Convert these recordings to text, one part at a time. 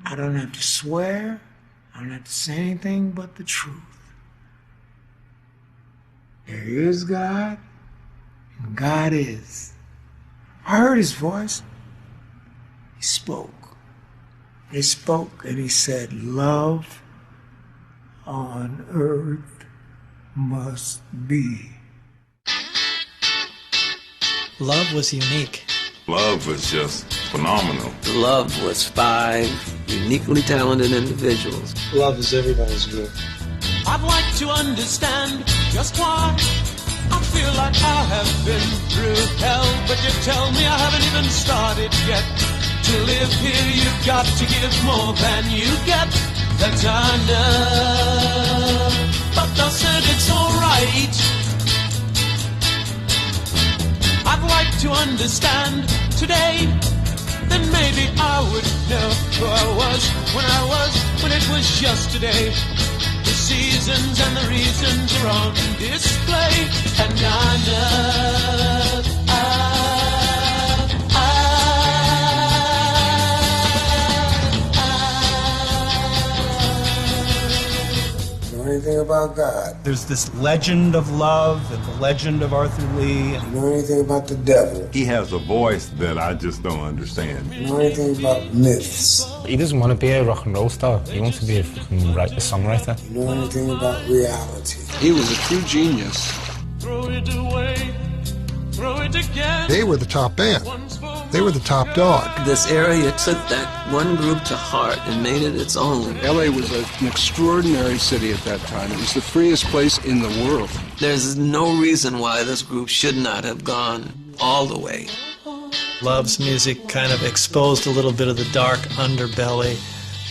I don't have to swear. I don't have to say anything but the truth. There is God, and God is. I heard his voice. He spoke. He spoke and he said, love on earth must be. Love was unique. Love was just phenomenal. Love was 5 uniquely talented individuals. Love is everybody's group. I'd like to understand just why I feel like I have been through hell, but you tell me I haven't even started yet. To live here, you've got to give more than you get. That's I know, but I said it's alright. I'd like to understand today, then maybe I would know who I was when it was yesterday. The seasons and the reasons are on display, and I know Know anything about God? There's this legend of love and the legend of Arthur Lee. Know anything about the devil? He has a voice that I just don't understand. Know anything about myths? He doesn't want to be a rock and roll star. He wants to be a songwriter. Know anything about reality? He was a true genius. throw it away, throw it again. They were the top band. They were the top dog. This area took that one group to heart and made it its own. LA was an extraordinary city at that time. It was the freest place in the world. There's no reason why this group should not have gone all the way. Love's music kind of exposed a little bit of the dark underbelly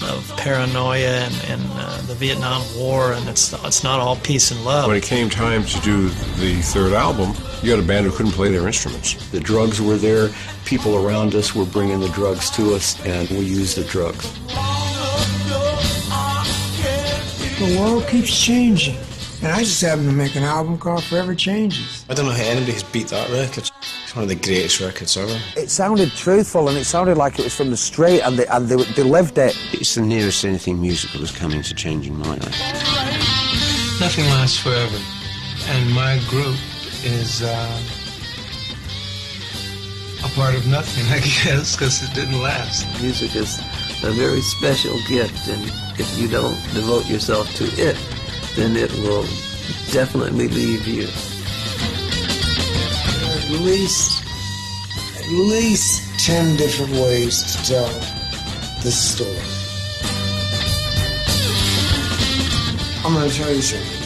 of paranoia and the Vietnam War, and it's not all peace and love. When it came time to do the third album, you had a band who couldn't play their instruments. The drugs were there, people around us were bringing the drugs to us, and we used the drugs. The world keeps changing, and I just happened to make an album called Forever Changes. I don't know how anybody's beat that record. It's one of the greatest records ever. It sounded truthful, and it sounded like it was from the street, and they lived it. It's the nearest anything musical is coming to changing my life. Nothing lasts forever, and my group is a part of nothing, I guess, because it didn't last. Music is a very special gift, and if you don't devote yourself to it, then it will definitely leave you. At least 10 different ways to tell this story. I'm going to tell you something.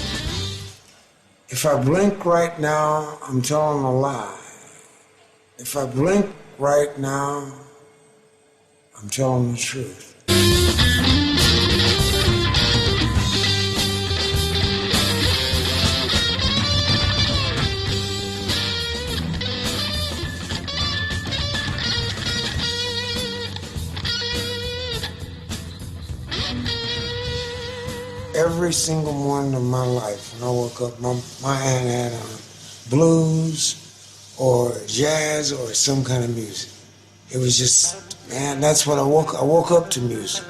If I blink right now, I'm telling a lie. If I blink right now, I'm telling the truth. Every single morning of my life, when I woke up, my aunt had on blues or jazz or some kind of music. It was just, man, that's what I woke up to music,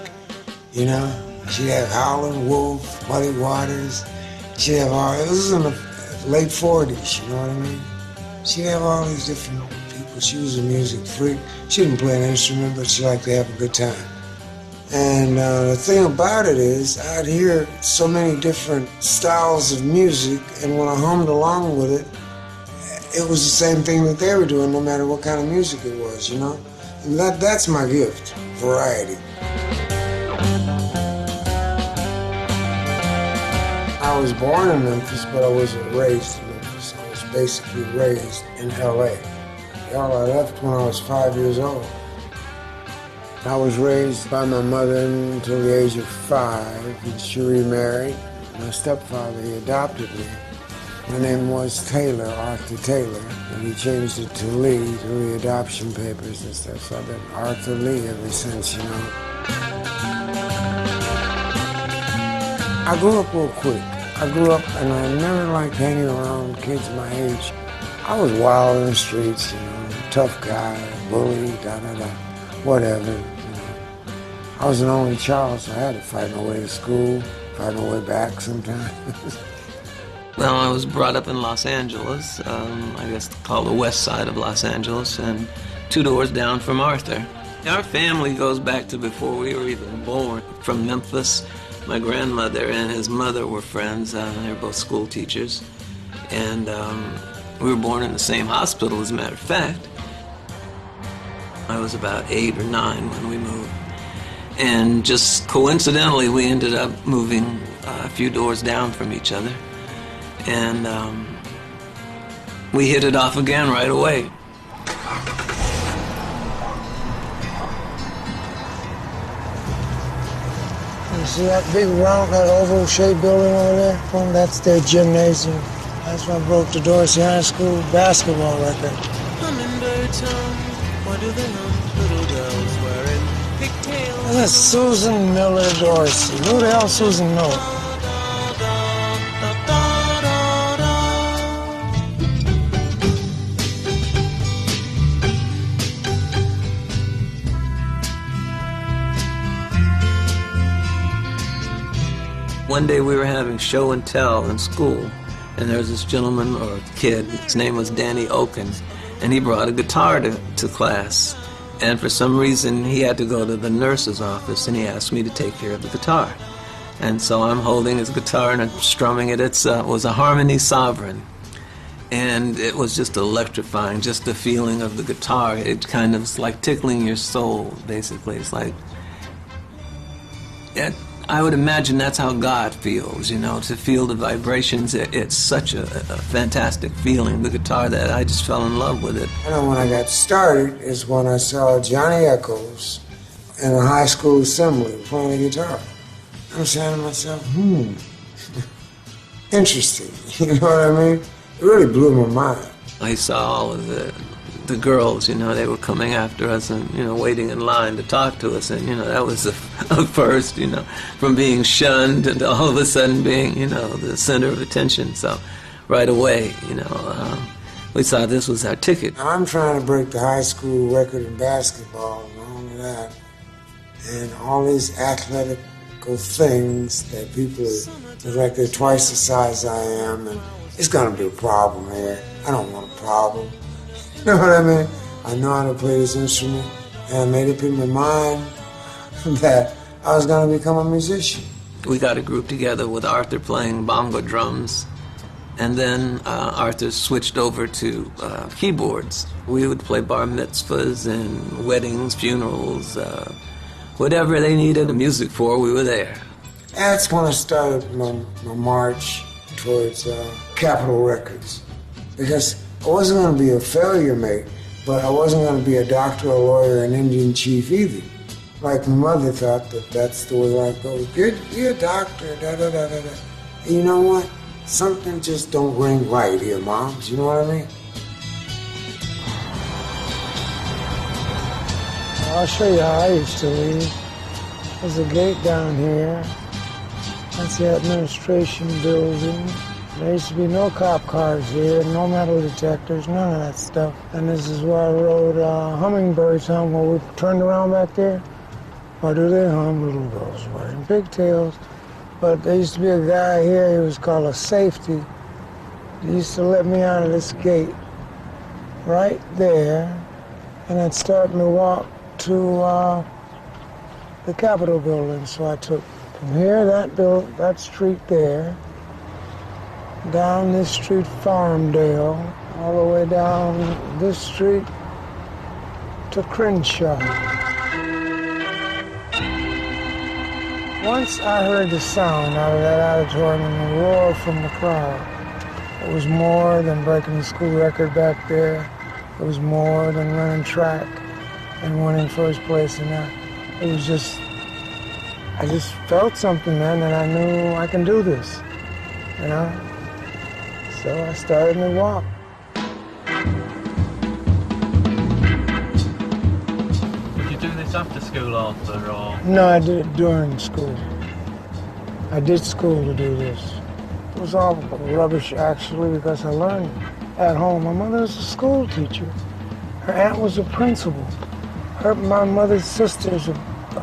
you know? She'd have Howlin' Wolf, Muddy Waters. She'd have all, this was in the late 40s, you know what I mean? She'd have all these different people. She was a music freak. She didn't play an instrument, but she liked to have a good time. And the thing about it is, I'd hear so many different styles of music, and when I hummed along with it, it was the same thing that they were doing, no matter what kind of music it was, you know? And that's my gift, variety. I was born in Memphis, but I wasn't raised in Memphis. I was basically raised in LA. Y'all, I left when I was 5 years old. I was raised by my mother until the age of 5, and she remarried. My stepfather, he adopted me. My name was Taylor, Arthur Taylor, and he changed it to Lee through the adoption papers and stuff, so I've been Arthur Lee ever since, you know. I grew up real quick. I grew up, and I never liked hanging around kids my age. I was wild in the streets, you know, tough guy, bully, da-da-da. Whatever, you know. I was an only child, so I had to fight my way to school, fight my way back sometimes. Well, I was brought up in Los Angeles, I guess called the west side of Los Angeles, and 2 doors down from Arthur. Our family goes back to before we were even born. From Memphis, my grandmother and his mother were friends. They were both school teachers. And we were born in the same hospital, as a matter of fact. I was about 8 or 9 when we moved. And just coincidentally, we ended up moving a few doors down from each other. And we hit it off again right away. You see that big round, that oval-shaped building over there? Well, that's their gymnasium. That's where I broke the Dorsey High School basketball record. Hummingbirds hum, what do they hum? Little girls wearing pigtails. That's Susan Miller Dorsey. Who the hell is Susan Miller? One day we were having show and tell in school, and there was this gentleman or kid, his name was Danny Okens, and he brought a guitar to class. And for some reason he had to go to the nurse's office, and he asked me to take care of the guitar. And so I'm holding his guitar and I'm strumming it. It was a Harmony Sovereign. And it was just electrifying, just the feeling of the guitar. It kind of is like tickling your soul, basically. It's like, I would imagine that's how God feels, you know, to feel the vibrations. It's such a fantastic feeling, the guitar, that I just fell in love with it. I know when I got started is when I saw Johnny Echoes in a high school assembly playing the guitar. I'm saying to myself, interesting, you know what I mean? It really blew my mind. I saw all of the girls, you know, they were coming after us and, you know, waiting in line to talk to us. And, you know, that was a first, you know, from being shunned and all of a sudden being, you know, the center of attention. So right away, you know, we saw this was our ticket. Now, I'm trying to break the high school record in basketball and all of that. And all these athletical things that people are like they're twice the size I am. And it's going to be a problem here. I don't want a problem. You know what I mean? I know how to play this instrument, and I made up in my mind that I was going to become a musician. We got a group together with Arthur playing bongo drums, and then Arthur switched over to keyboards. We would play bar mitzvahs and weddings, funerals, whatever they needed the music for, we were there. That's when I started my march towards Capitol Records, because I wasn't going to be a failure mate, but I wasn't going to be a doctor, a lawyer, an Indian chief either. Like my mother thought that that's the way life goes. Be a doctor, da-da-da-da-da. And you know what? Something just don't ring right here, moms. You know what I mean? I'll show you how I used to leave. There's a gate down here. That's the administration building. There used to be no cop cars here, no metal detectors, none of that stuff. And this is where I rode Hummingbirds hum, where we turned around back there. Why do they hum? Little girls wearing pigtails. But there used to be a guy here, he was called a safety. He used to let me out of this gate right there, and I'd start me walk to the Capitol building. So I took from here, that street there, down this street, Farmdale, all the way down this street to Crenshaw. Once I heard the sound out of that auditorium and the roar from the crowd, it was more than breaking the school record back there. It was more than running track and winning first place in that. It was just, I just felt something then, and I knew I can do this, you know? So I started to walk. Did you do this after school, Arthur, or? No, I did it during school. I did school to do this. It was all rubbish, actually, because I learned at home. My mother was a school teacher. Her aunt was a principal. My mother's sister's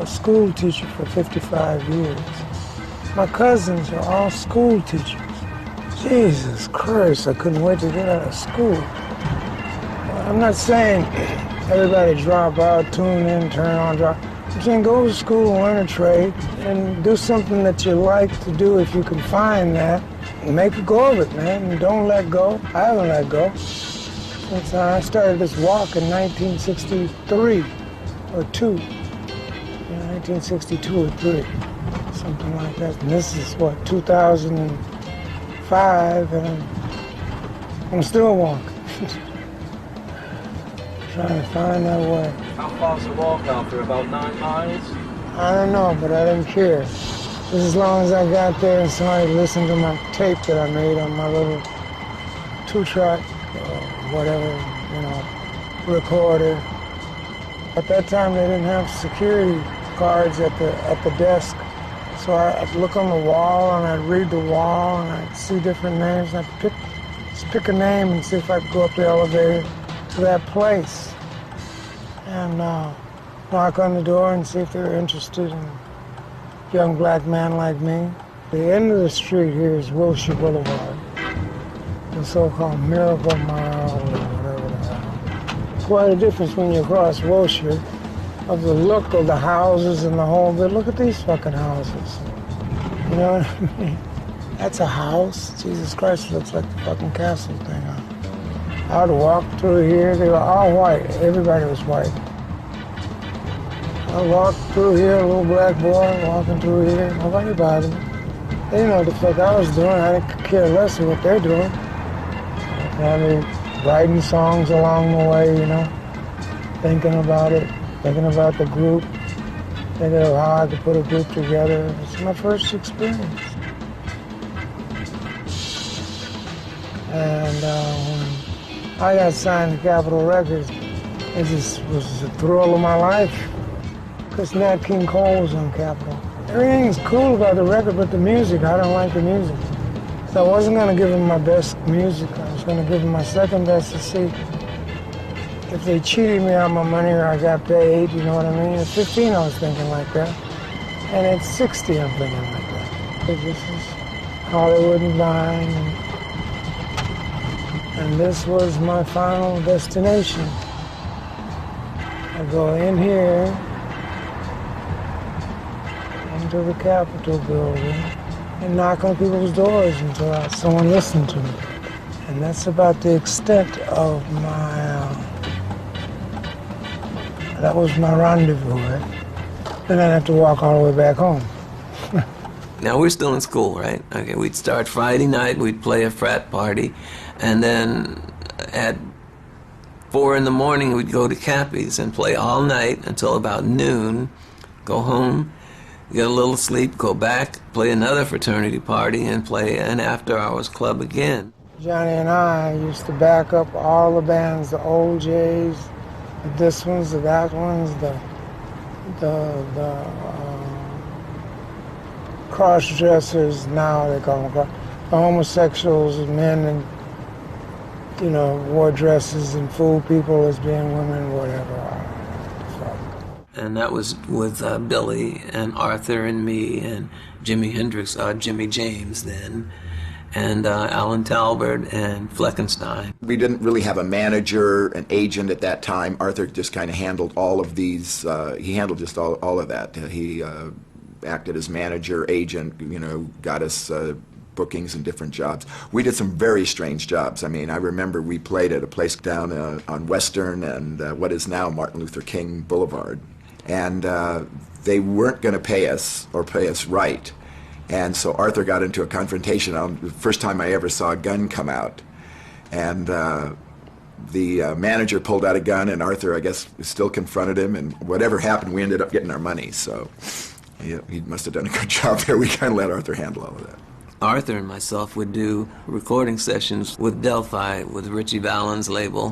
a school teacher for 55 years. My cousins are all school teachers. Jesus Christ, I couldn't wait to get out of school. I'm not saying everybody drop out, tune in, turn on, drop. I'm saying go to school, learn a trade, and do something that you like to do if you can find that. And make a go of it, man, and don't let go. I haven't let go. Since I started this walk in 1963 or 2. 1962 or 3, something like that. And this is, what, 2005, and I'm still walking. Trying to find that way. How far's the walk after? About 9 miles? I don't know, but I didn't care. Just as long as I got there and somebody listened to my tape that I made on my little 2-track, whatever, recorder. At that time, they didn't have security cards at the desk. So I'd look on the wall and I'd read the wall and I'd see different names. And I'd pick a name and see if I could go up the elevator to that place. And knock on the door and see if they were interested in a young black man like me. The end of the street here is Wilshire Boulevard, the so-called Miracle Mile or whatever the hell. Quite a difference when you cross Wilshire of the look of the houses and the whole bit. Look at these fucking houses. You know what I mean? That's a house. Jesus Christ, it looks like the fucking castle thing. I'd walk through here. They were all white. Everybody was white. I walked through here, a little black boy walking through here. Nobody bothered me. They didn't know what the fuck I was doing. I didn't care less of what they're doing. I mean, writing songs along the way, thinking about it, thinking about the group, thinking of how I could put a group together. It's my first experience. And when I got signed to Capitol Records, it just was the thrill of my life. Because Nat King Cole was on Capitol. Everything's cool about the record, but the music, I don't like the music. So I wasn't going to give him my best music. I was going to give him my second best to see if they cheated me out of my money or I got paid, you know what I mean? At 15, I was thinking like that. And at 60, I'm thinking like that. This is Hollywood and Vine. And this was my final destination. I go in here, into the Capitol building, and knock on people's doors until someone listened to me. And that's about the extent of that was my rendezvous, right? Then I'd have to walk all the way back home. Now, we're still in school, right? Okay, we'd start Friday night, we'd play a frat party, and then at 4 in the morning, we'd go to Cappy's and play all night until about noon, go home, get a little sleep, go back, play another fraternity party, and play an after-hours club again. Johnny and I used to back up all the bands, the old Jays, the this ones, the that ones, the cross-dressers, now they call them the homosexuals, men and, wore dresses and fooled people as being women, whatever. And that was with Billy and Arthur and me and Jimi Hendrix, Jimmy James then, and Alan Talbert and Fleckenstein. We didn't really have a manager, an agent at that time. Arthur just kind of handled all of these, he handled just all of that. He acted as manager, agent, got us bookings and different jobs. We did some very strange jobs. I mean, I remember we played at a place down on Western and what is now Martin Luther King Boulevard. And they weren't going to pay us or pay us right. And so Arthur got into a confrontation. The first time I ever saw a gun come out. And the manager pulled out a gun, and Arthur, I guess, still confronted him. And whatever happened, we ended up getting our money. So he must have done a good job there. We kind of let Arthur handle all of that. Arthur and myself would do recording sessions with Delphi, with Richie Valens' label.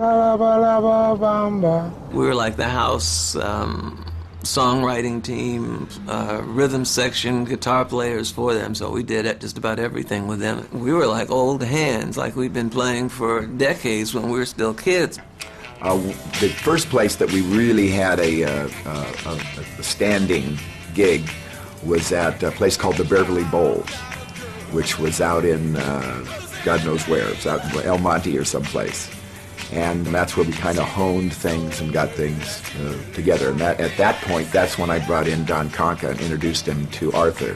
We were like the house songwriting team, rhythm section, guitar players for them, so we did just about everything with them. We were like old hands, like we'd been playing for decades when we were still kids. The first place that we really had a standing gig was at a place called the Beverly Bowl, which was out in God knows where. It was out in El Monte or someplace. And that's where we kind of honed things and got things together. And at that point, that's when I brought in Don Conca and introduced him to Arthur,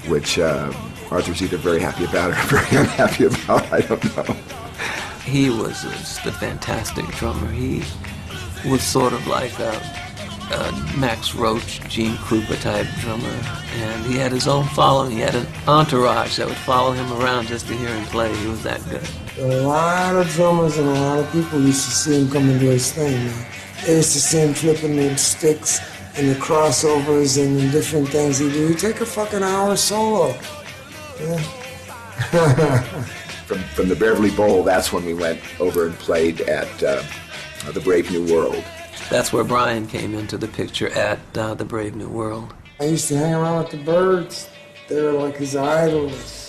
which Arthur's either very happy about or very unhappy about, I don't know. He was just a fantastic drummer. He was sort of like a Max Roach, Gene Krupa type drummer, and he had his own following. He had an entourage that would follow him around just to hear him play. He was that good. A lot of drummers and a lot of people used to see him come and do his thing, man. They used to see him flipping them sticks and the crossovers and the different things he do. He'd take a fucking hour solo. Yeah. From the Beverly Bowl, that's when we went over and played at the Brave New World. That's where Brian came into the picture, at the Brave New World. I used to hang around with the Byrds. They were like his idols.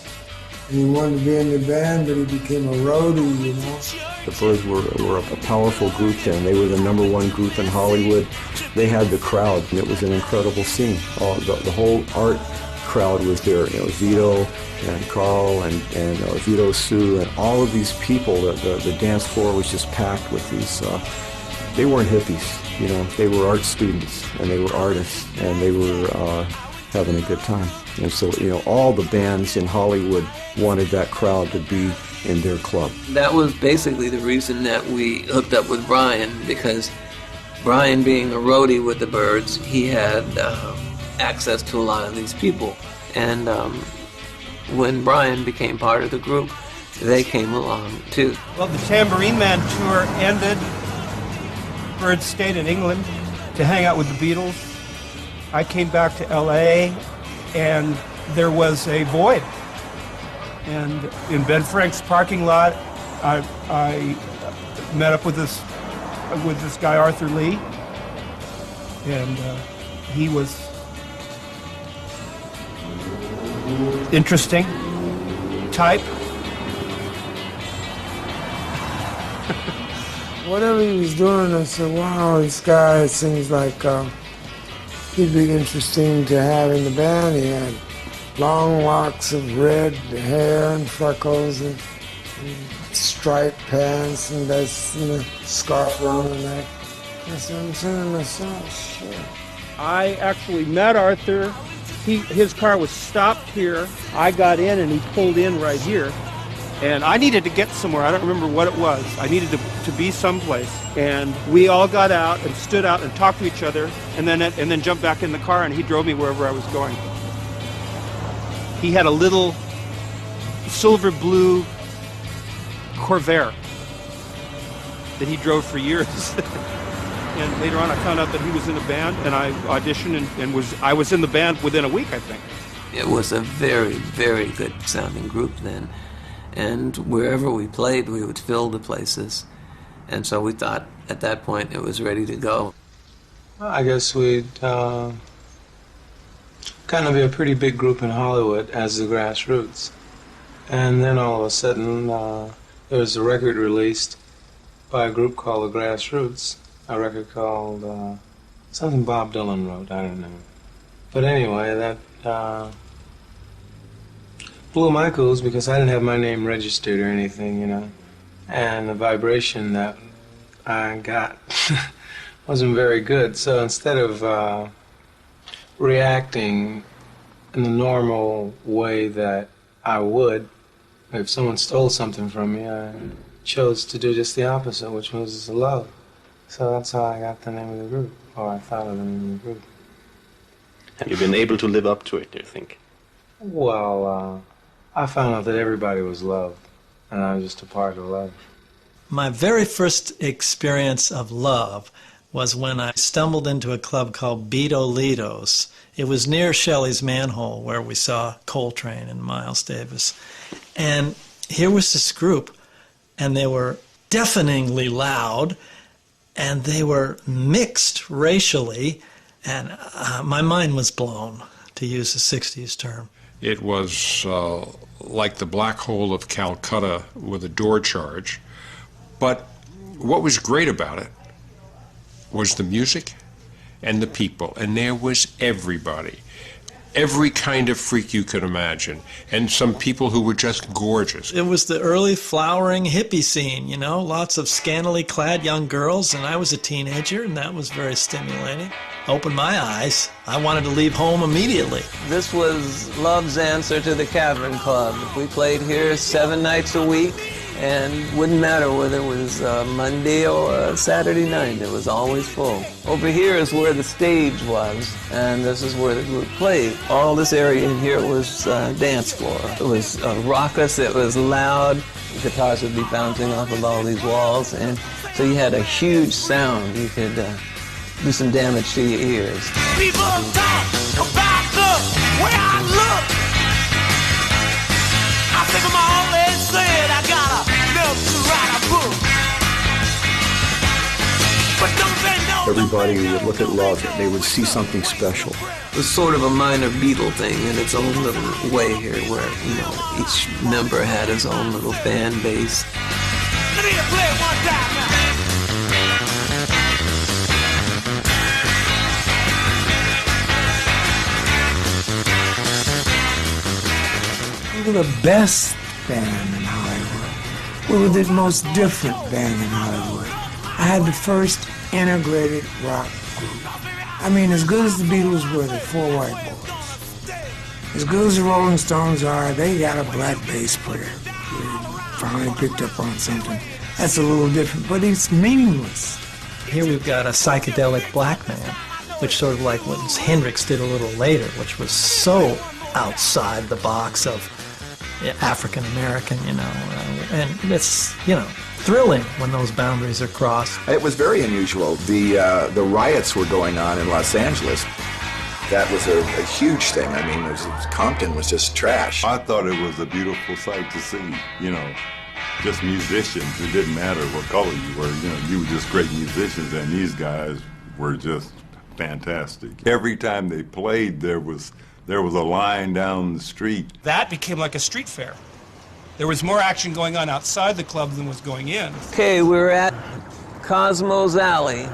And he wanted to be in the band, but he became a roadie, you know. The Byrds were a powerful group then. They were the #1 group in Hollywood. They had the crowd, and it was an incredible scene. The whole art crowd was there. You know, Vito and Carl and Vito Sue and all of these people. The dance floor was just packed with these. They weren't hippies, you know. They were art students and they were artists, and they were having a good time. And so, you know, all the bands in Hollywood wanted that crowd to be in their club. That was basically the reason that we hooked up with Brian, because Brian, being a roadie with the Byrds, he had access to a lot of these people. And when Brian became part of the group, they came along too. Well, the Tambourine Man tour ended. Byrds stayed in England to hang out with the Beatles. I came back to LA, and there was a void. And in Ben Frank's parking lot, I met up with this guy, Arthur Lee, and he was interesting type. Whatever he was doing, I said, wow, this guy, it seems like he'd be interesting to have in the band. He had long locks of red hair and freckles and striped pants and that's, you know, scarf around the neck. I said, I'm saying to myself, shit. I actually met Arthur. His car was stopped here. I got in and he pulled in right here. And I needed to get somewhere. I don't remember what it was. I needed to be someplace. And we all got out and stood out and talked to each other and then jumped back in the car and he drove me wherever I was going. He had a little silver blue Corvair that he drove for years. And later on I found out that he was in a band and I auditioned and I was in the band within a week, I think. It was a very, very good sounding group then. And wherever we played, we would fill the places. And so we thought at that point it was ready to go. Well, I guess we'd kind of be a pretty big group in Hollywood as the Grassroots. And then all of a sudden, there was a record released by a group called the Grassroots, a record called something Bob Dylan wrote, I don't know. But anyway, that blew my cool because I didn't have my name registered or anything, you know. And the vibration that I got wasn't very good. So instead of reacting in the normal way that I would if someone stole something from me, I chose to do just the opposite, which was love. So that's how I got the name of the group, or I thought of the name of the group. Have you been able to live up to it, do you think? Well, I found out that everybody was loved, and I was just a part of love. My very first experience of love was when I stumbled into a club called Beto Litos. It was near Shelley's Manhole, where we saw Coltrane and Miles Davis. And here was this group, and they were deafeningly loud, and they were mixed racially, and my mind was blown, to use a 60s term. It was like the Black Hole of Calcutta with a door charge, but what was great about it was the music and the people, and there was everybody. Every kind of freak you could imagine, and some people who were just gorgeous. It was the early flowering hippie scene, you know, lots of scantily clad young girls, and I was a teenager, and that was very stimulating. Opened my eyes. I wanted to leave home immediately. This was Love's answer to the Cavern Club. We played here 7 nights a week, and wouldn't matter whether it was Monday or Saturday night, it was always full. Over here is where the stage was, and this is where the group played. All this area in here was dance floor. It was raucous, it was loud, the guitars would be bouncing off of all these walls, and so you had a huge sound. You could do some damage to your ears. People talk about the way I look. I think I'm always saying I got enough to write a book. But don't they know? Everybody would look at Love, they would see something special. It was sort of a minor Beatle thing in its own little way here, where, you know, each member had his own little fan base. Let me play it one time now. We were the best band in Hollywood. We were the most different band in Hollywood. I had the first integrated rock group. I mean, as good as the Beatles were, the 4 white boys. As good as the Rolling Stones are, they got a black bass player. They finally picked up on something. That's a little different, but it's meaningless. Here we've got a psychedelic black man, which sort of like what Hendrix did a little later, which was so outside the box of African American, you know, and it's, you know, thrilling when those boundaries are crossed. It was very unusual. The riots were going on in Los Angeles. That was a huge thing. I mean, Compton was just trash. I thought it was a beautiful sight to see, you know, just musicians. It didn't matter what color you were, you know, you were just great musicians, and these guys were just fantastic. Every time they played, there was a line down the street. That became like a street fair. There was more action going on outside the club than was going in. Okay, we're at Cosmo's Alley.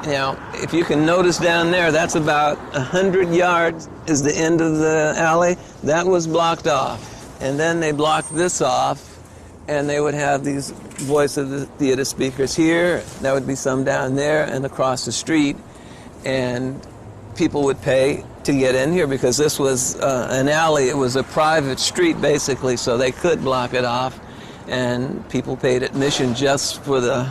You know, if you can notice down there, that's about 100 yards is the end of the alley. That was blocked off. And then they blocked this off, and they would have these Voice of the Theater speakers here. There would be some down there and across the street. And people would pay to get in here because this was an alley. It was a private street, basically, so they could block it off. And people paid admission just for the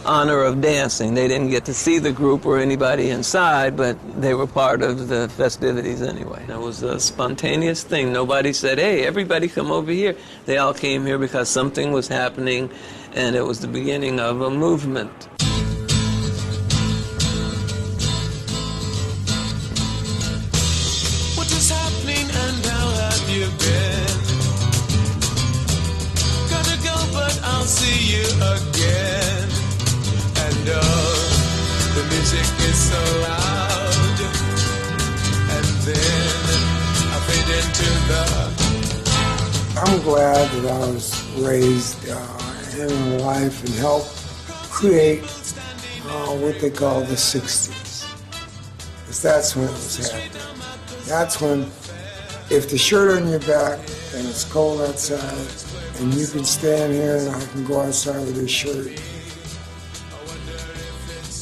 honor of dancing. They didn't get to see the group or anybody inside, but they were part of the festivities anyway. It was a spontaneous thing. Nobody said, hey, everybody come over here. They all came here because something was happening, and it was the beginning of a movement. What is happening and how have you been? Gotta go, but I'll see you again. And the music is so loud. And then I fade into the... I'm glad that I was raised in life and helped create what they call the 60s. Because that's when it was happening. That's when, if the shirt on your back and it's cold outside, and you can stand here and I can go outside with this shirt,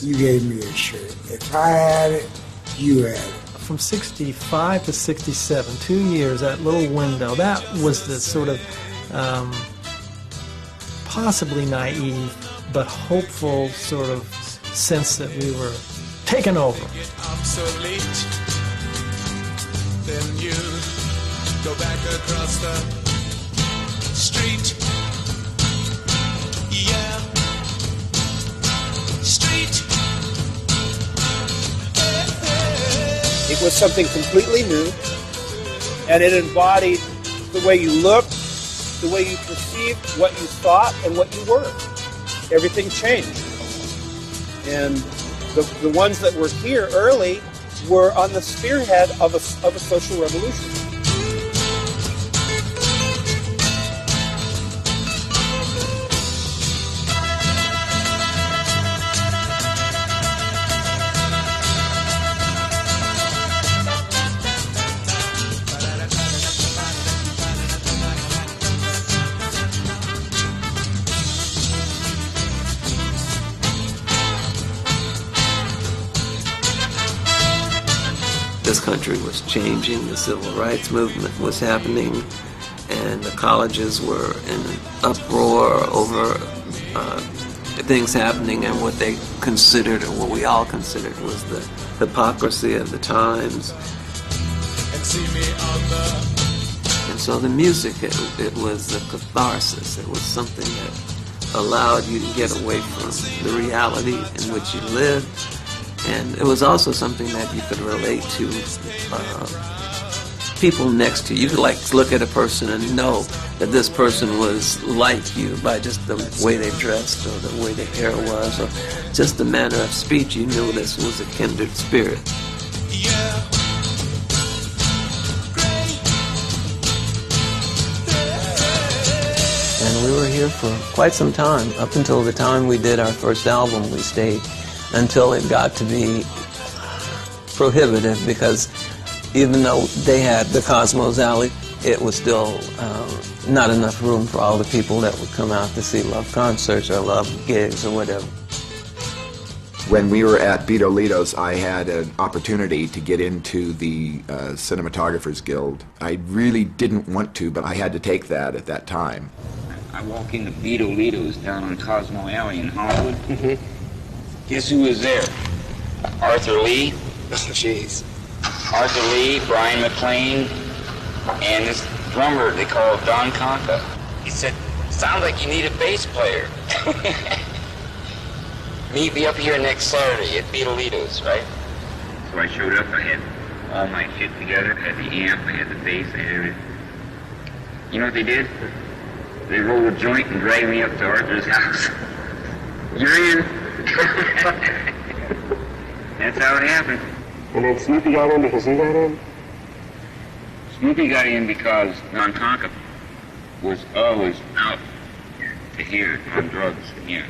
you gave me a shirt. If I had it, you had it. From 65 to 67, 2 years, that little window, that was the sort of possibly naive but hopeful sort of sense that we were taken over. Obsolete. Then you go back across the street. Yeah. Street. It was something completely new, and it embodied the way you looked, the way you perceived what you thought and what you were. Everything changed. And the ones that were here early were on the spearhead of a social revolution. this country was changing, the civil rights movement was happening, and the colleges were in an uproar over things happening, and what they considered, or what we all considered, was the hypocrisy of the times. And so the music, it was a catharsis. It was something that allowed you to get away from the reality in which you lived. And it was also something that you could relate to people next to you. You could like look at a person and know that this person was like you by just the way they dressed or the way their hair was or just the manner of speech. You knew this was a kindred spirit. And we were here for quite some time. Up until the time we did our first album, we stayed until it got to be prohibitive, because even though they had the Cosmos Alley, it was still not enough room for all the people that would come out to see Love concerts or Love gigs or whatever. When we were at Beto Litos, I had an opportunity to get into the Cinematographers Guild. I really didn't want to, but I had to take that at that time. I walk into Beto Litos down on Cosmo Alley in Hollywood. Guess who was there? Arthur Lee. Oh, jeez. Arthur Lee, Brian McLean, and this drummer they call Don Conca. He said, "Sounds like you need a bass player." Meet me up here next Saturday at Beto Litos, right? So I showed up. I had all my shit together. I had the amp, I had the bass, I had everything. You know what they did? They rolled a joint and dragged me up to Arthur's house. You're in. That's how it happened. And then Snoopy got in because he got in? Snoopy got in because Don Conca was always out to here on drugs. Yeah.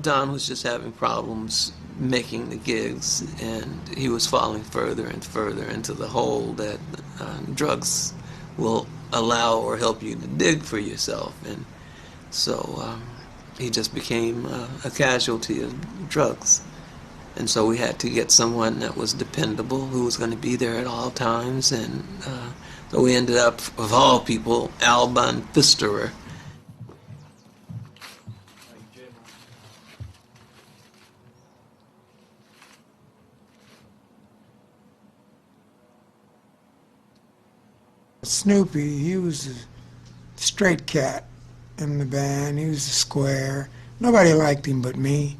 Don was just having problems making the gigs, and he was falling further and further into the hole that drugs will allow or help you to dig for yourself. And so he just became a casualty of drugs. And so we had to get someone that was dependable, who was going to be there at all times. And so we ended up, of all people, Alban Pfisterer. Snoopy, he was a straight cat in the band. He was a square. Nobody liked him but me.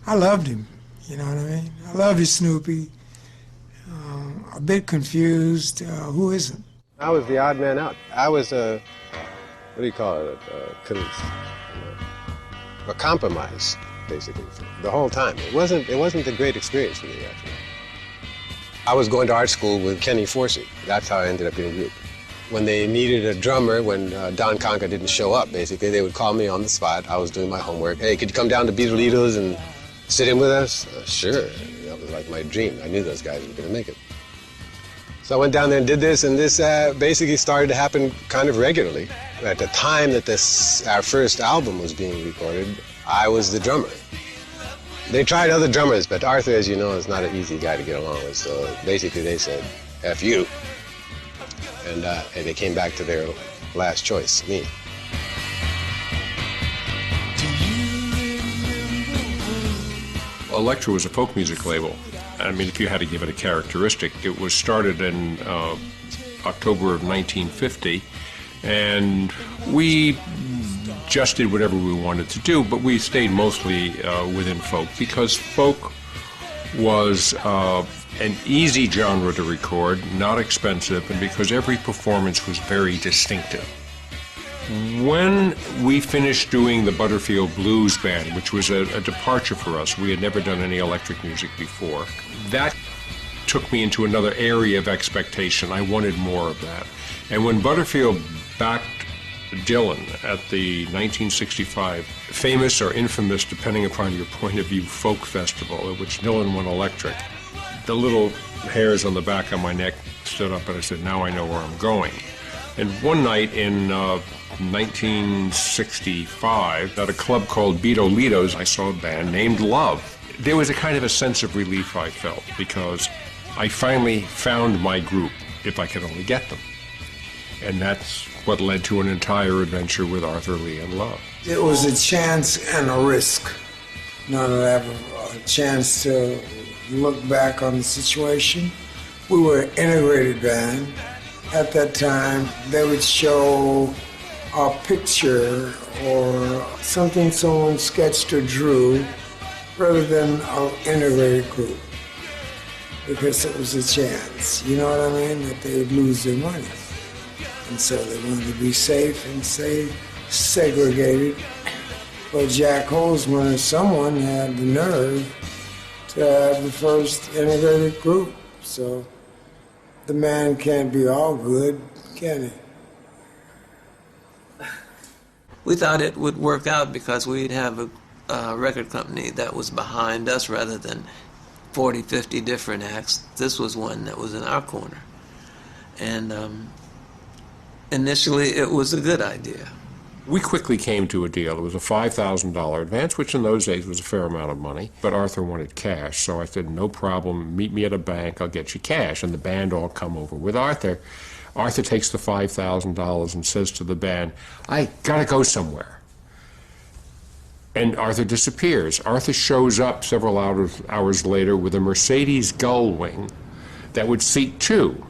I loved him, you know what I mean? I love you, Snoopy. A bit confused. Who isn't? I was the odd man out. I was what do you call it? A compromise, basically, the whole time. It wasn't a great experience for me, actually. I was going to art school with Kenny Forsey. That's how I ended up in a group. When they needed a drummer, when Don Conca didn't show up, basically, they would call me on the spot. I was doing my homework. Hey, could you come down to Beto Litos and sit in with us? Sure. That was like my dream. I knew those guys were going to make it. So I went down there and did this, and this basically started to happen kind of regularly. At the time that our first album was being recorded, I was the drummer. They tried other drummers, but Arthur, as you know, is not an easy guy to get along with, so basically they said, F you. And they came back to their last choice, me. Elektra was a folk music label. I mean, if you had to give it a characteristic, it was started in October of 1950, and we just did whatever we wanted to do, but we stayed mostly within folk, because folk was an easy genre to record, not expensive, and because every performance was very distinctive. When we finished doing the Butterfield Blues Band, which was a departure for us, we had never done any electric music before, that took me into another area of expectation. I wanted more of that. And when Butterfield backed Dylan at the 1965 famous or infamous, depending upon your point of view, folk festival, at which Dylan went electric, the little hairs on the back of my neck stood up, and I said, now I know where I'm going. And one night in 1965, at a club called Beto Litos, I saw a band named Love. There was a kind of a sense of relief I felt, because I finally found my group, if I could only get them. And that's what led to an entire adventure with Arthur Lee and Love. It was a chance and a risk. Now that I have a chance to look back on the situation. We were an integrated band. At that time, they would show a picture or something someone sketched or drew rather than an integrated group, because it was a chance, you know what I mean, that they would lose their money. And so they wanted to be safe and segregated. But Jack Holzman or someone had the nerve to have the first integrated group. So the man can't be all good, can he? We thought it would work out because we'd have a record company that was behind us rather than 40, 50 different acts. This was one that was in our corner. And initially it was a good idea. We quickly came to a deal. It was a $5,000 advance, which in those days was a fair amount of money. But Arthur wanted cash, so I said, no problem, meet me at a bank, I'll get you cash. And the band all come over with Arthur. Arthur takes the $5,000 and says to the band, I gotta go somewhere. And Arthur disappears. Arthur shows up several hours later with a Mercedes Gullwing that would seat two,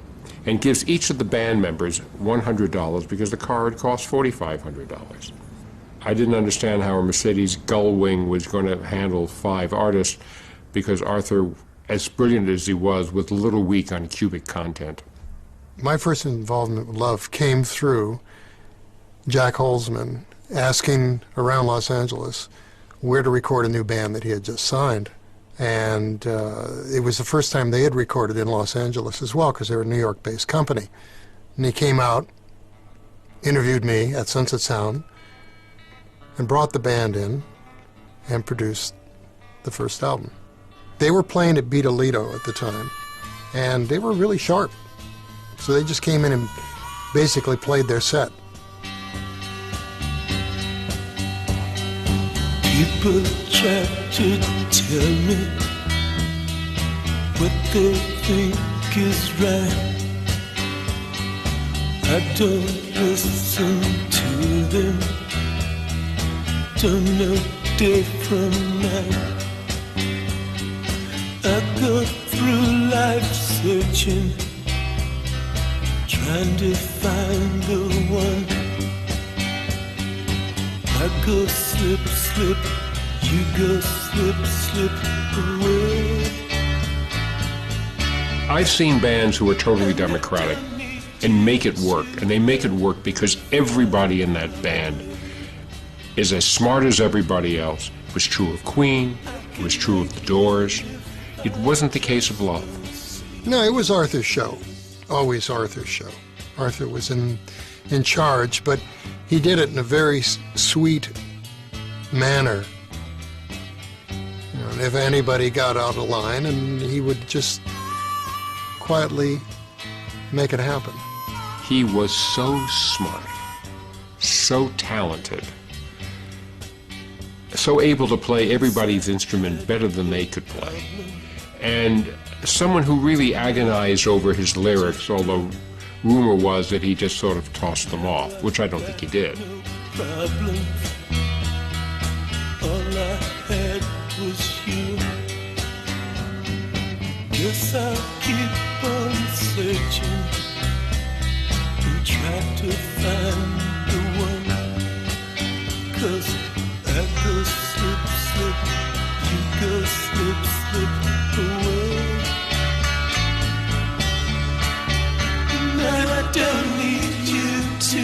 and gives each of the band members $100 because the car had cost $4,500. I didn't understand how a Mercedes Gullwing was going to handle 5 artists, because Arthur, as brilliant as he was a little weak on cubic content. My first involvement with Love came through Jack Holzman asking around Los Angeles where to record a new band that he had just signed. And it was the first time they had recorded in Los Angeles as well, because they were a New York-based company. And he came out, interviewed me at Sunset Sound, and brought the band in and produced the first album. They were playing at Beat Alito at the time, and they were really sharp. So they just came in and basically played their set. People try to tell me what they think is right. I don't listen to them, don't know day from night. I go through life searching, trying to find the one. I go slip, slip, you go slip, slip away. I've seen bands who are totally democratic and make it work, and they make it work because everybody in that band is as smart as everybody else. It was true of Queen, it was true of The Doors. It wasn't the case of Love. No, it was Arthur's show, always Arthur's show. Arthur was in charge, but he did it in a very sweet manner. You know, and if anybody got out of line, and he would just quietly make it happen. He was so smart, so talented, so able to play everybody's instrument better than they could play, and someone who really agonized over his lyrics, although rumor was that he just sort of tossed them off, which I don't think he did. Problem. All I had was you. Guess I'll keep on searching and try to find the one. 'Cause I go slip, slip, you go slip, slip away. I don't need you to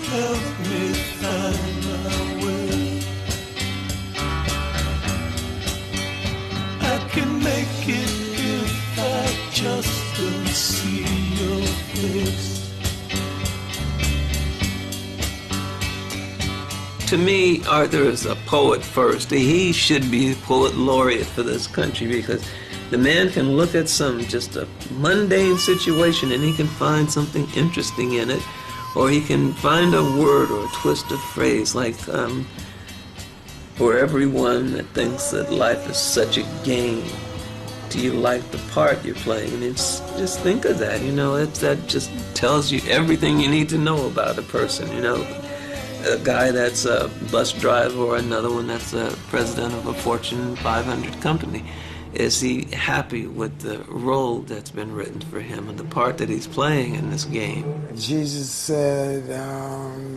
help me find my way. I can make it if I just don't see your face. To me, Arthur is a poet first. He should be poet laureate for this country, because the man can look at just a mundane situation and he can find something interesting in it, or he can find a word or a twist of phrase, like for everyone that thinks that life is such a game, Do you like the part you're playing? And it's just think of that, you know, that just tells you everything you need to know about a person, you know. A guy that's a bus driver or another one that's a president of a Fortune 500 company. Is he happy with the role that's been written for him and the part that he's playing in this game? Jesus said,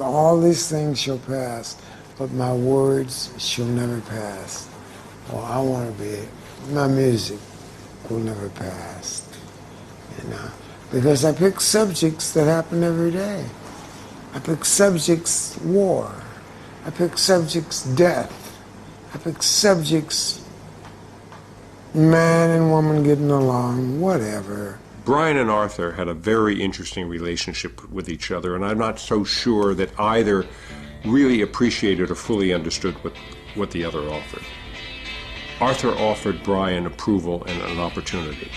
all these things shall pass, but my words shall never pass. Well, I want to be, my music will never pass, you know, because I pick subjects that happen every day. I pick subjects war. I pick subjects death. I pick subjects man and woman getting along, whatever. Brian and Arthur had a very interesting relationship with each other, and I'm not so sure that either really appreciated or fully understood what the other offered. Arthur offered Brian approval and an opportunity.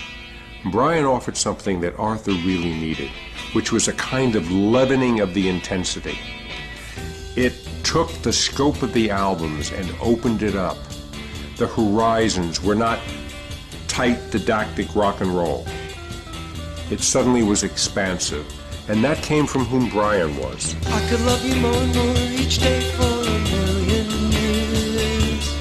Brian offered something that Arthur really needed, which was a kind of leavening of the intensity. It took the scope of the albums and opened it up. The horizons were not tight, didactic rock and roll. It suddenly was expansive, and that came from whom Brian was. I could love you more and more each day for a million years.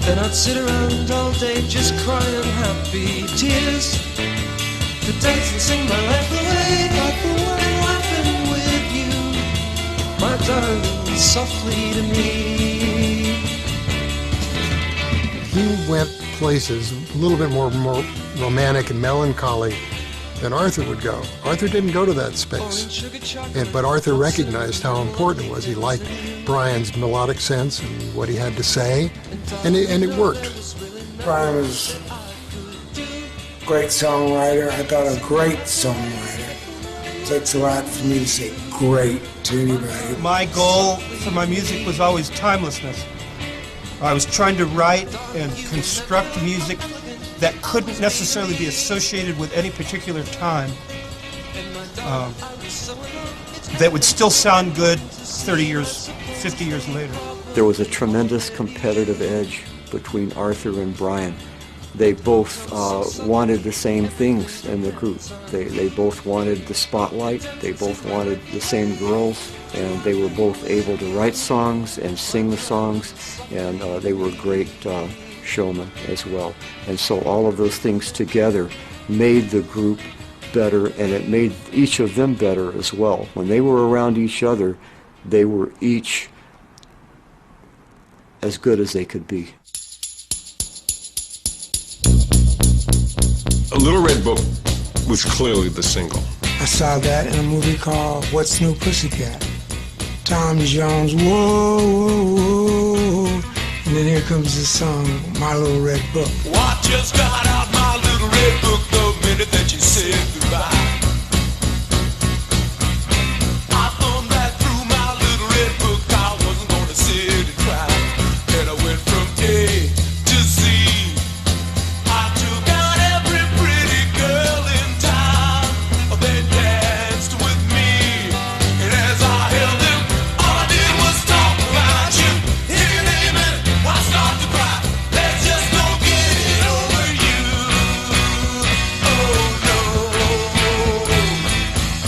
Then I'd sit around all day just crying happy tears. To dance and sing my life away like the one laughing with you, my darling, softly to me. He went places a little bit more romantic and melancholy than Arthur would go. Arthur didn't go to that space, but Arthur recognized how important it was. He liked Brian's melodic sense and what he had to say, and it worked. Brian was a great songwriter. I thought a great songwriter. It takes a lot for me to say great to anybody. My goal for my music was always timelessness. I was trying to write and construct music that couldn't necessarily be associated with any particular time, that would still sound good 30 years, 50 years later. There was a tremendous competitive edge between Arthur and Brian. They both wanted the same things in the group. They both wanted the spotlight, they both wanted the same girls, and they were both able to write songs and sing the songs, and they were great showmen as well. And so all of those things together made the group better, and it made each of them better as well. When they were around each other, they were each as good as they could be. A Little Red Book was clearly the single. I saw that in a movie called What's New Pussycat? Tom Jones, whoa, whoa, whoa. And then here comes this song, My Little Red Book. Well, I just got out my little red book the minute that you said goodbye. I thumbed right through my little red book. I wasn't gonna sit and cry. And I went from A to Z. I took out every pretty girl in town. They danced with me. And as I held them, all I did was talk about you. If you name it, I start to cry. Let's just go get it over you. Oh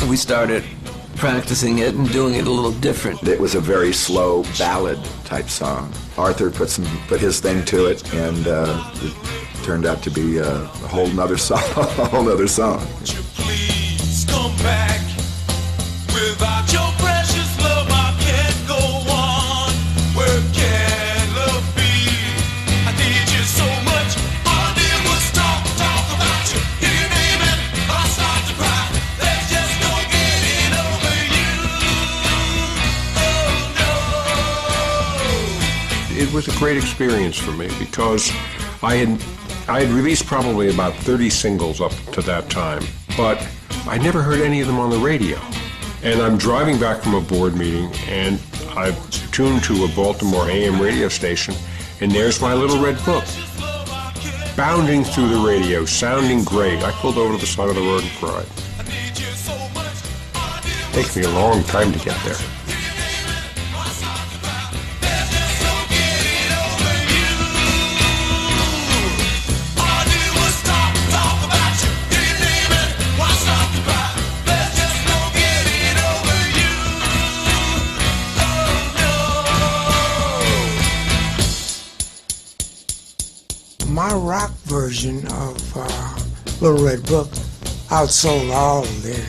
no. We started practicing it and doing it a little different. It was a very slow ballad type song. Arthur put his thing to it, and it turned out to be a whole nother song. A whole nother song. Please come back. Without your precious love, I can't go on. Where can love be? I need you so much. All I did was talk about you. If you name it, I start to cry. Let's just go get it over you. Oh no. It was a great experience for me because I had released probably about 30 singles up to that time, but I never heard any of them on the radio. And I'm driving back from a board meeting, and I've tuned to a Baltimore AM radio station, and there's My Little Red Book, bounding through the radio, sounding great. I pulled over to the side of the road and cried. It takes me a long time to get there. my rock version of Little Red Book outsold all of their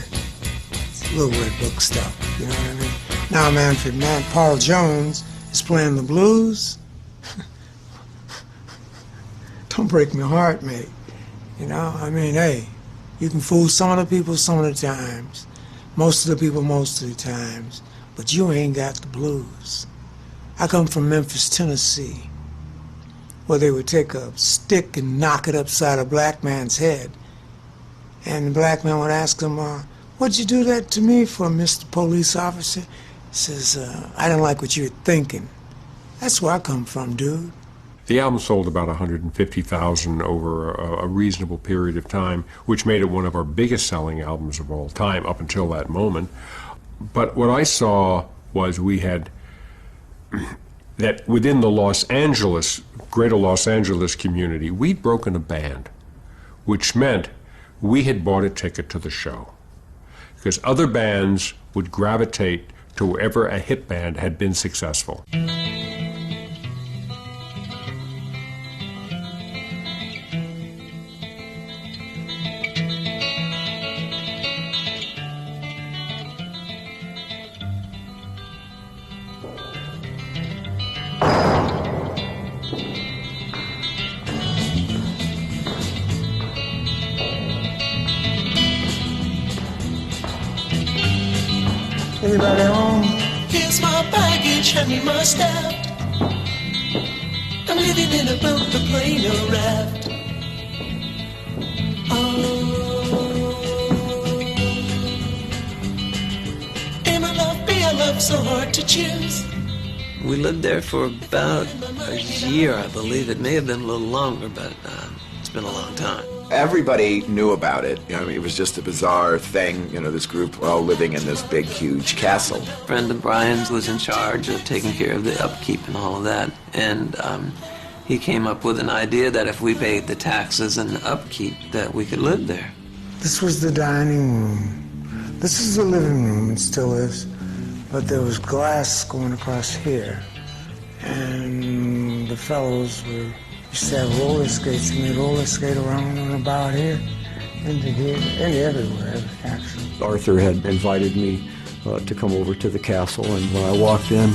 Little Red Book stuff, you know what I mean? Now Manfred Paul Jones is playing the blues. Don't break my heart, mate. You know, I mean, hey, you can fool some of the people some of the times, most of the people most of the times, but you ain't got the blues. I come from Memphis, Tennessee, where they would take a stick and knock it upside a black man's head. And the black man would ask him, what'd you do that to me for, Mr. Police Officer? He says, I didn't like what you were thinking. That's where I come from, dude. The album sold about 150,000 over a reasonable period of time, which made it one of our biggest selling albums of all time up until that moment. But what I saw was we had that within the greater Los Angeles community, we'd broken a band, which meant we had bought a ticket to the show. Because other bands would gravitate to wherever a hit band had been successful. Anybody home? Here's my baggage, hand me my staff. I'm living in a boat, a plane, a raft. Am I love, be I love, so hard to choose. We lived there for about a year, I believe. It may have been a little longer, but it's been a long time. Everybody knew about it. You know, it was just a bizarre thing, you know, this group all living in this big, huge castle. A friend of Brian's was in charge of taking care of the upkeep and all of that, and he came up with an idea that if we paid the taxes and the upkeep, that we could live there. This was the dining room. This is the living room, it still is, but there was glass going across here, and the fellows used to have roller skates, and they'd roller skate around and about here, into here, and everywhere, actually. Arthur had invited me to come over to the castle, and when I walked in,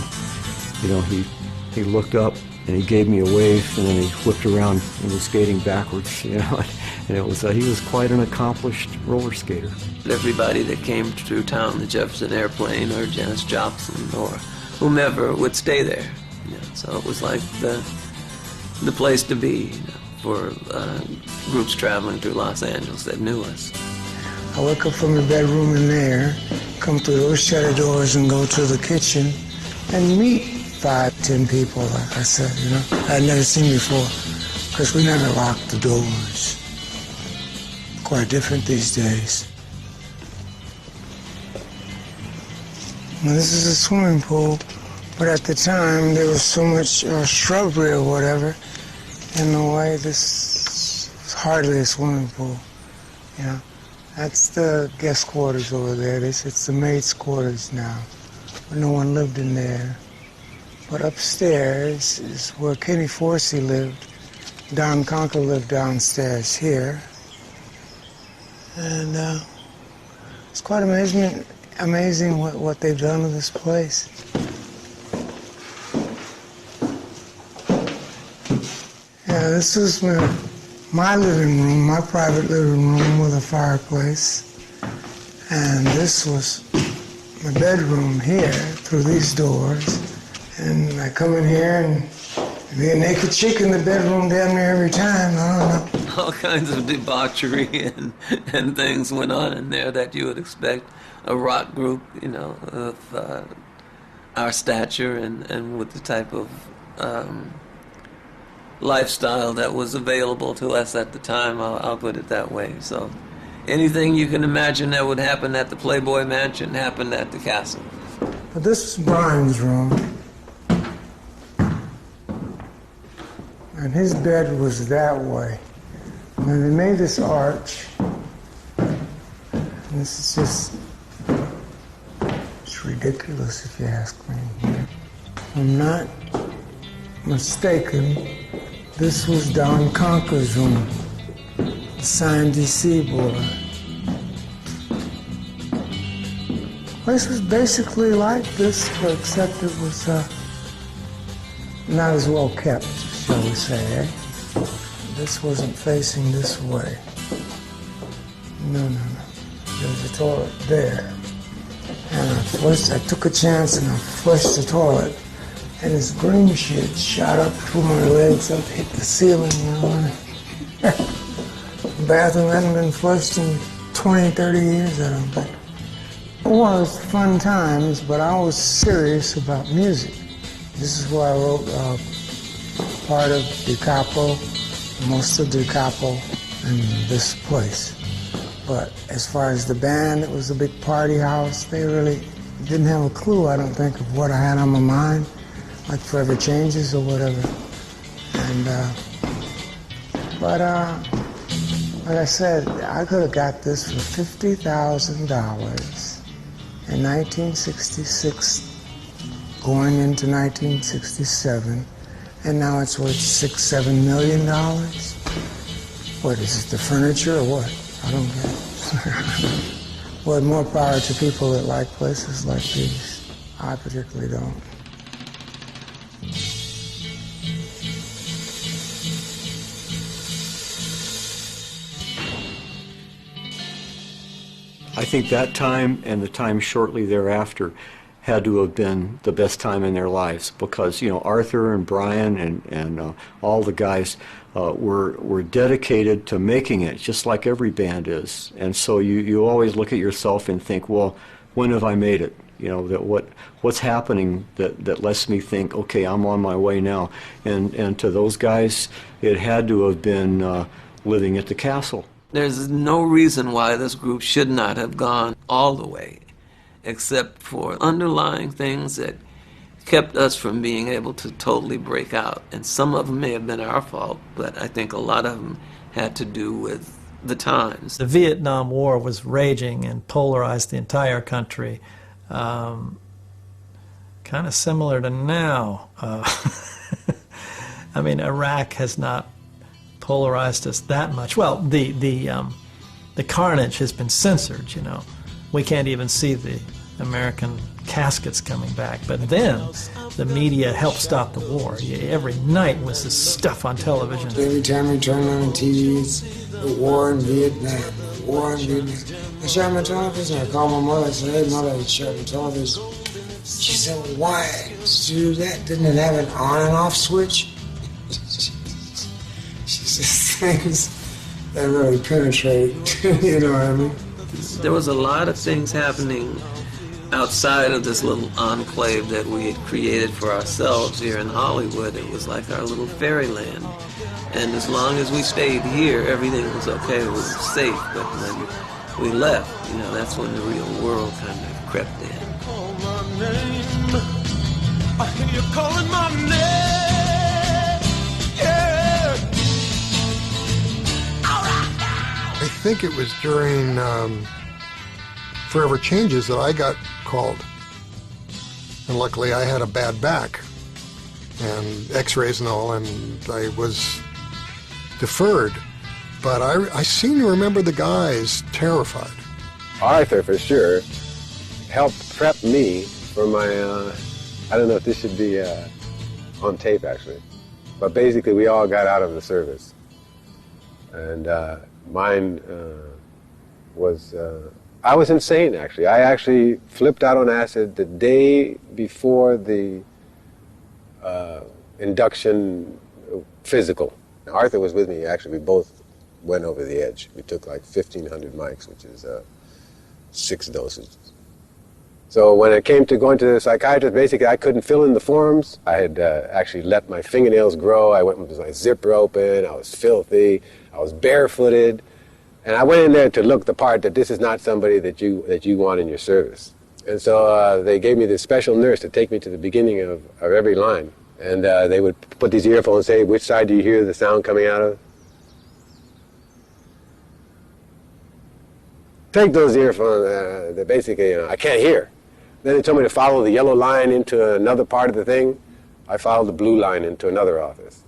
you know, he looked up and he gave me a wave, and then he flipped around and was skating backwards, you know, and it was he was quite an accomplished roller skater. Everybody that came through town, the Jefferson Airplane or Janis Joplin or whomever, would stay there. You know, so it was like the place to be, you know, for groups traveling through Los Angeles that knew us. I wake up from the bedroom in there, come through those shutter doors and go to the kitchen and meet 5, 10 people, like I said, you know, I'd never seen before, because we never locked the doors. Quite different these days. Now, this is a swimming pool, but at the time there was so much shrubbery or whatever in the way. This was hardly a swimming pool, you know. That's the guest quarters over there. It's the maid's quarters now, but no one lived in there. But upstairs is where Kenny Forsey lived. Don Conker lived downstairs here. And it's quite amazing what they've done to this place. Yeah, this was my living room, my private living room with a fireplace. And this was my bedroom here through these doors. And I come in here and be a naked chick in the bedroom damn near every time. I don't know. All kinds of debauchery and things went on in there that you would expect a rock group, you know, of our stature and with the type of lifestyle that was available to us at the time. I'll put it that way. So anything you can imagine that would happen at the Playboy Mansion happened at the castle. But this is Brian's room. And his bed was that way. And then they made this arch. And this is just, it's ridiculous if you ask me. I'm not mistaken. This was Don Conker's room, the Sign DC board. Place was basically like this, but except it was not as well kept, shall we say, eh? This wasn't facing this way. No. There was a toilet there. And I took a chance and I flushed the toilet. And this green shit shot up through my legs up, hit the ceiling, you know. The bathroom hadn't been flushed in 20, 30 years, I don't think. It was fun times, but I was serious about music. This is where I wrote part of Da Capo, most of Da Capo, in this place. But as far as the band, it was a big party house. They really didn't have a clue, I don't think, of what I had on my mind, like Forever Changes or whatever. And, like I said, I could have got this for $50,000 in 1966, going into 1967, and now it's worth $6-7 million. What is it, the furniture or what? I don't get it. Well, more power to people that like places like these. I particularly don't. I think that time and the time shortly thereafter had to have been the best time in their lives because, you know, Arthur and Brian and all the guys were dedicated to making it, just like every band is. And so you always look at yourself and think, well, when have I made it? You know, that what's happening that lets me think, okay, I'm on my way now. And to those guys, it had to have been living at the Castle. There's no reason why this group should not have gone all the way, except for underlying things that kept us from being able to totally break out. And some of them may have been our fault, but I think a lot of them had to do with the times. The Vietnam War was raging and polarized the entire country, kind of similar to now. I mean, Iraq has not polarized us that much. Well, the carnage has been censored, you know. We can't even see the American caskets coming back. But then the media helped stop the war. Every night was this stuff on television. Every time we turn on the TV, it's the war in Vietnam. The war in Vietnam. I shut my television. I called my mother. I said, hey, Mother, I shut my television. She said, why did you do that? Didn't it have an on and off switch? She says things that really penetrate, you know what I mean? There was a lot of things happening outside of this little enclave that we had created for ourselves here in Hollywood. It was like our little fairyland. And as long as we stayed here, everything was okay, it was safe. But when we left, you know, that's when the real world kind of crept in. Call my name. I hear you calling my name. Yeah. I think it was during Forever Changes that I got called. And luckily I had a bad back and x-rays and all, and I was deferred. But I seem to remember the guys terrified. Arthur, for sure, helped prep me for my, I don't know if this should be on tape, actually. But basically, we all got out of the service. And mine was, I was insane, actually. I actually flipped out on acid the day before the induction physical. Arthur was with me, actually. We both went over the edge. We took like 1,500 mics, which is 6 doses. So when it came to going to the psychiatrist, basically I couldn't fill in the forms. I had actually let my fingernails grow. I went with my zipper open. I was filthy. I was barefooted. And I went in there to look the part that this is not somebody that you want in your service. And so they gave me this special nurse to take me to the beginning of every line. And they would put these earphones and say, which side do you hear the sound coming out of? Take those earphones, they're basically, I can't hear. Then they told me to follow the yellow line into another part of the thing. I followed the blue line into another office.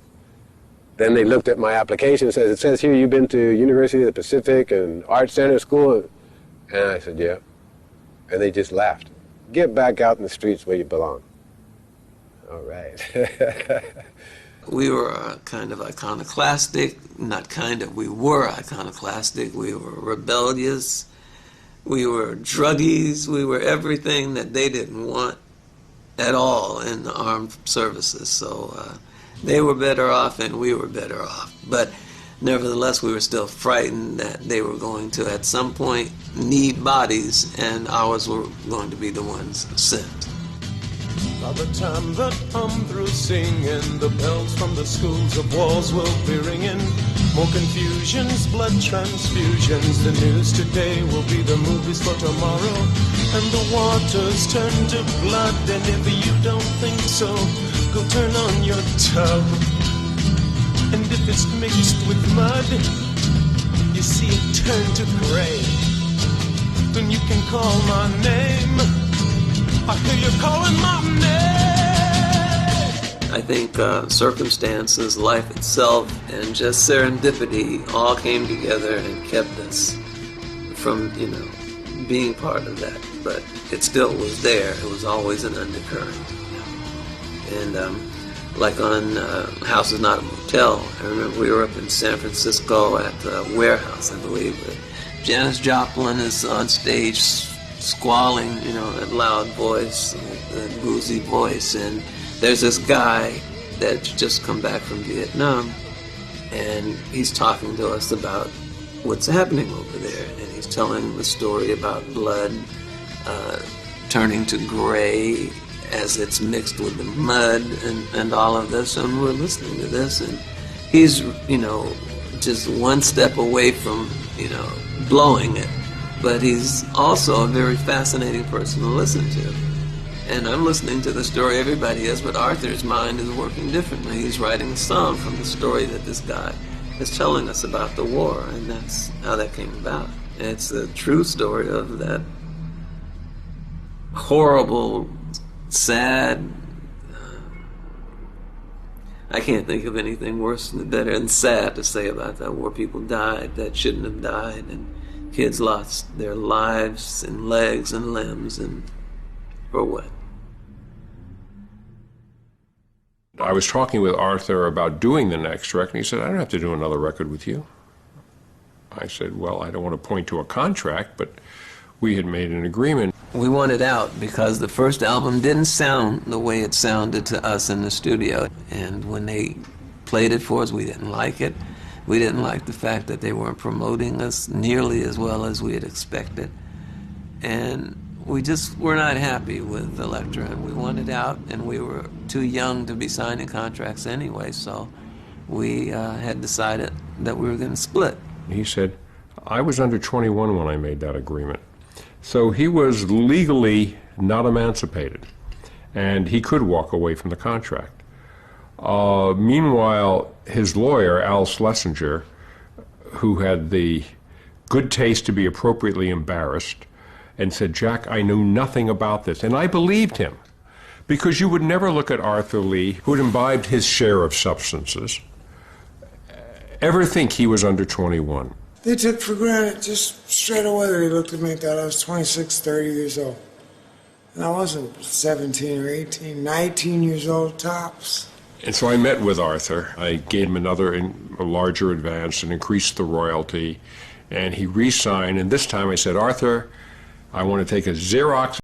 Then they looked at my application and said, it says here you've been to University of the Pacific and Art Center School. And I said, yeah. And they just laughed. Get back out in the streets where you belong. All right. We were kind of iconoclastic, not kind of, we were iconoclastic, we were rebellious, we were druggies, we were everything that they didn't want at all in the armed services. So they were better off and we were better off. But nevertheless, we were still frightened that they were going to, at some point, need bodies, and ours were going to be the ones sent. By the time that I'm through singing, the bells from the schools of walls will be ringing. More confusions, blood transfusions. The news today will be the movies for tomorrow. And the waters turn to blood, and if you don't think so, go turn on your tub. And if it's mixed with mud, you see it turn to gray. Then you can call my name. I hear you calling my name. I think circumstances, life itself, and just serendipity all came together and kept us from, being part of that. But it still was there. It was always an undercurrent. And like on House is Not a Motel, I remember we were up in San Francisco at the Warehouse, I believe. Janis Joplin is on stage squalling, that loud voice, that boozy voice, and there's this guy that's just come back from Vietnam, and he's talking to us about what's happening over there, and he's telling the story about blood turning to gray as it's mixed with the mud and all of this, and we're listening to this, and he's, just one step away from, blowing it. But he's also a very fascinating person to listen to. And I'm listening to the story everybody is, but Arthur's mind is working differently. He's writing a song from the story that this guy is telling us about the war, and that's how that came about. And it's a true story of that horrible, sad, I can't think of anything worse and better and sad to say about that war. People died that shouldn't have died, and kids lost their lives and legs and limbs, and for what? I was talking with Arthur about doing the next record, and he said, I don't have to do another record with you. I said, well, I don't want to point to a contract, but we had made an agreement. We wanted out because the first album didn't sound the way it sounded to us in the studio. And when they played it for us, we didn't like it. We didn't like the fact that they weren't promoting us nearly as well as we had expected. And we just were not happy with Elektra, and we wanted out, and we were too young to be signing contracts anyway, so we had decided that we were going to split. He said, I was under 21 when I made that agreement. So he was legally not emancipated, and he could walk away from the contract. Meanwhile, his lawyer, Al Schlesinger, who had the good taste to be appropriately embarrassed, and said, Jack, I knew nothing about this. And I believed him, because you would never look at Arthur Lee, who had imbibed his share of substances, ever think he was under 21. They took for granted, just straight away, they looked at me and thought I was 26, 30 years old. And I wasn't 17 or 18, 19 years old tops. And so I met with Arthur. I gave him a larger advance and increased the royalty. And he re-signed, and this time I said, Arthur, I want to take a Xerox